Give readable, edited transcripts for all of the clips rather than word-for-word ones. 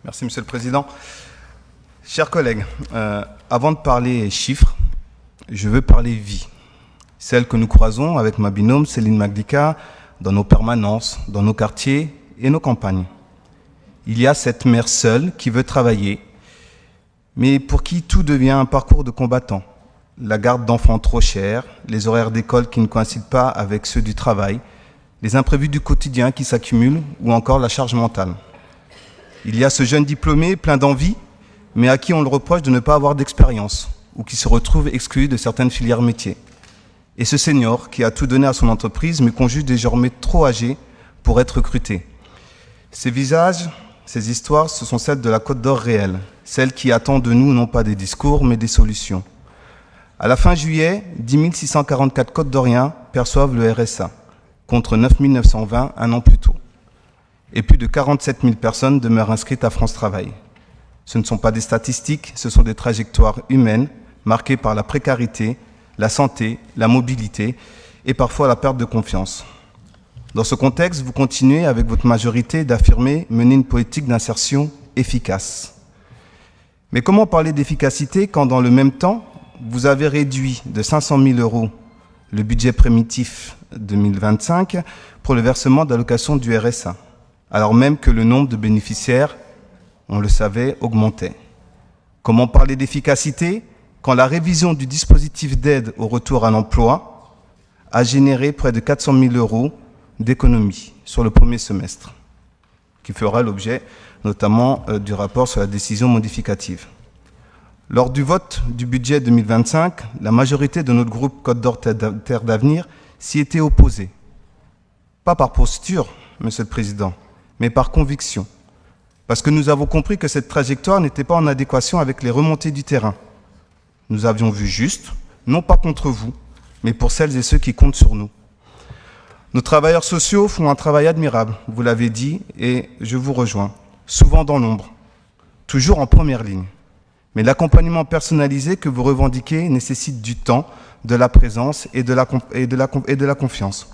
Merci, Monsieur le Président. Chers collègues, avant de parler chiffres, je veux parler vie. Celle que nous croisons avec ma binôme Céline Magdika dans nos permanences, dans nos quartiers et nos campagnes. Il y a cette mère seule qui veut travailler, mais pour qui tout devient un parcours de combattant. La garde d'enfants trop chère, les horaires d'école qui ne coïncident pas avec ceux du travail, les imprévus du quotidien qui s'accumulent ou encore la charge mentale. Il y a ce jeune diplômé plein d'envie, mais à qui on le reproche de ne pas avoir d'expérience ou qui se retrouve exclu de certaines filières métiers. Et ce senior qui a tout donné à son entreprise, mais qu'on juge désormais trop âgé pour être recruté. Ces visages, ces histoires, ce sont celles de la Côte d'Or réelle, celles qui attendent de nous non pas des discours, mais des solutions. À la fin juillet, 10 644 Côte d'Oriens perçoivent le RSA, contre 9 920 un an plus tôt. Et plus de 47 000 personnes demeurent inscrites à France Travail. Ce ne sont pas des statistiques, ce sont des trajectoires humaines marquées par la précarité, la santé, la mobilité et parfois la perte de confiance. Dans ce contexte, vous continuez avec votre majorité d'affirmer mener une politique d'insertion efficace. Mais comment parler d'efficacité quand dans le même temps, vous avez réduit de 500 000 € le budget primitif 2025 pour le versement d'allocations du RSA, alors même que le nombre de bénéficiaires, on le savait, augmentait. Comment parler d'efficacité quand la révision du dispositif d'aide au retour à l'emploi a généré près de 400 000 € d'économies sur le premier semestre, qui fera l'objet notamment du rapport sur la décision modificative. Lors du vote du budget 2025, la majorité de notre groupe Côte d'Or Terre d'Avenir s'y était opposée. Pas par posture, Monsieur le Président, mais par conviction. Parce que nous avons compris que cette trajectoire n'était pas en adéquation avec les remontées du terrain. Nous avions vu juste, non pas contre vous, mais pour celles et ceux qui comptent sur nous. Nos travailleurs sociaux font un travail admirable, vous l'avez dit, et je vous rejoins, souvent dans l'ombre, toujours en première ligne. Mais l'accompagnement personnalisé que vous revendiquez nécessite du temps, de la présence et de la confiance.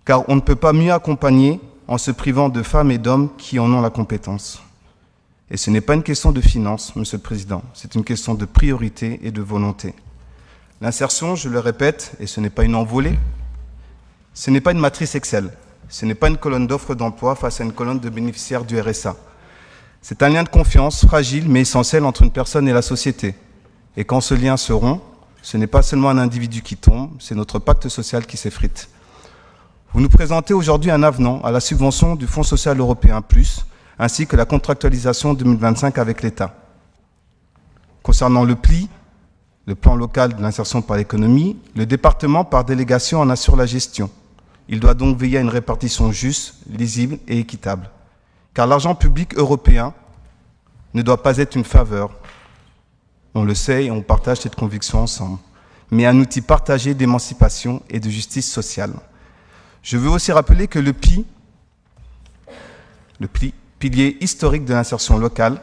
Car on ne peut pas mieux accompagner en se privant de femmes et d'hommes qui en ont la compétence. Et ce n'est pas une question de finances, Monsieur le Président, c'est une question de priorité et de volonté. L'insertion, je le répète, et ce n'est pas une envolée, ce n'est pas une matrice Excel, ce n'est pas une colonne d'offres d'emploi face à une colonne de bénéficiaires du RSA. C'est un lien de confiance fragile mais essentiel entre une personne et la société. Et quand ce lien se rompt, ce n'est pas seulement un individu qui tombe, c'est notre pacte social qui s'effrite. Vous nous présentez aujourd'hui un avenant à la subvention du Fonds social européen Plus, ainsi que la contractualisation 2025 avec l'État. Concernant le PLI, le plan local de l'insertion par l'économie, le département par délégation en assure la gestion. Il doit donc veiller à une répartition juste, lisible et équitable. Car l'argent public européen ne doit pas être une faveur. On le sait et on partage cette conviction ensemble, mais un outil partagé d'émancipation et de justice sociale. Je veux aussi rappeler que le PLI, pilier historique de l'insertion locale,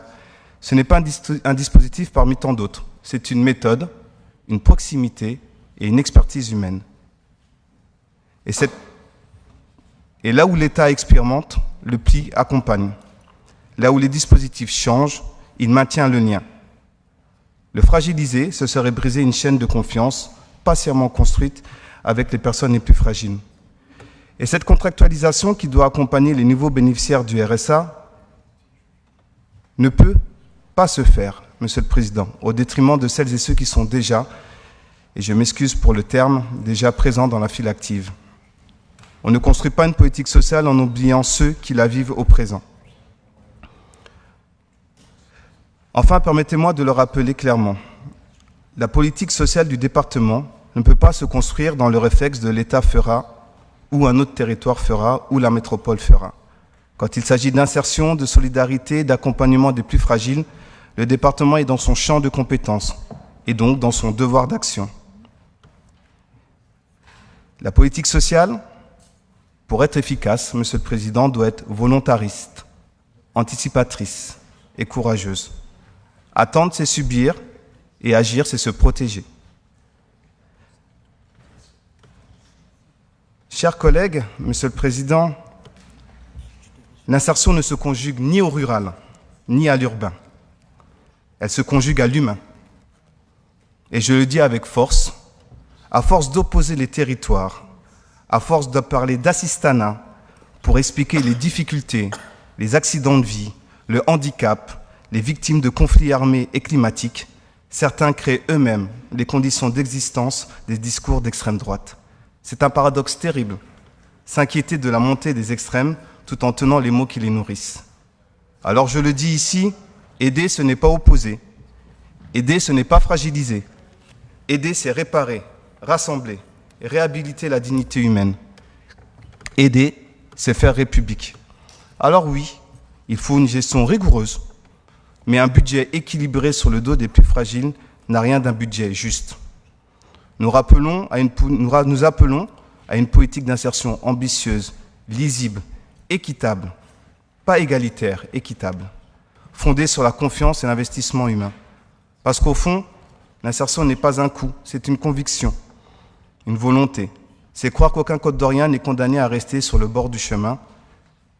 ce n'est pas un dispositif parmi tant d'autres. C'est une méthode, une proximité et une expertise humaine. Et là où l'État expérimente, le PLI accompagne. Là où les dispositifs changent, il maintient le lien. Le fragiliser, ce serait briser une chaîne de confiance patiemment construite avec les personnes les plus fragiles. Et cette contractualisation qui doit accompagner les nouveaux bénéficiaires du RSA ne peut pas se faire, Monsieur le Président, au détriment de celles et ceux qui sont déjà, et je m'excuse pour le terme, déjà présents dans la file active. On ne construit pas une politique sociale en oubliant ceux qui la vivent au présent. Enfin, permettez-moi de le rappeler clairement. La politique sociale du département ne peut pas se construire dans le réflexe de l'État fera, ou un autre territoire fera, ou la métropole fera. Quand il s'agit d'insertion, de solidarité, d'accompagnement des plus fragiles, le département est dans son champ de compétences et donc dans son devoir d'action. La politique sociale, pour être efficace, Monsieur le Président, doit être volontariste, anticipatrice et courageuse. Attendre, c'est subir, et agir, c'est se protéger. Chers collègues, Monsieur le Président, l'insertion ne se conjugue ni au rural, ni à l'urbain. Elle se conjugue à l'humain. Et je le dis avec force, à force d'opposer les territoires, à force de parler d'assistanat pour expliquer les difficultés, les accidents de vie, le handicap, les victimes de conflits armés et climatiques, certains créent eux-mêmes les conditions d'existence des discours d'extrême droite. C'est un paradoxe terrible, s'inquiéter de la montée des extrêmes tout en tenant les mots qui les nourrissent. Alors je le dis ici, aider ce n'est pas opposer, aider ce n'est pas fragiliser, aider c'est réparer, rassembler et réhabiliter la dignité humaine. Aider, c'est faire République. Alors oui, il faut une gestion rigoureuse, mais un budget équilibré sur le dos des plus fragiles n'a rien d'un budget juste. Nous appelons à une politique d'insertion ambitieuse, lisible, équitable, pas égalitaire, équitable, fondée sur la confiance et l'investissement humain. Parce qu'au fond, l'insertion n'est pas un coût, c'est une conviction, une volonté. C'est croire qu'aucun Côte-d'Orien n'est condamné à rester sur le bord du chemin.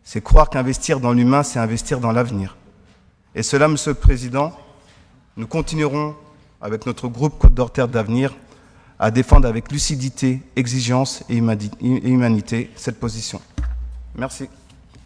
C'est croire qu'investir dans l'humain, c'est investir dans l'avenir. Et cela, Monsieur le Président, nous continuerons, avec notre groupe Côte d'Or Terre d'Avenir, à défendre avec lucidité, exigence et humanité cette position. Merci.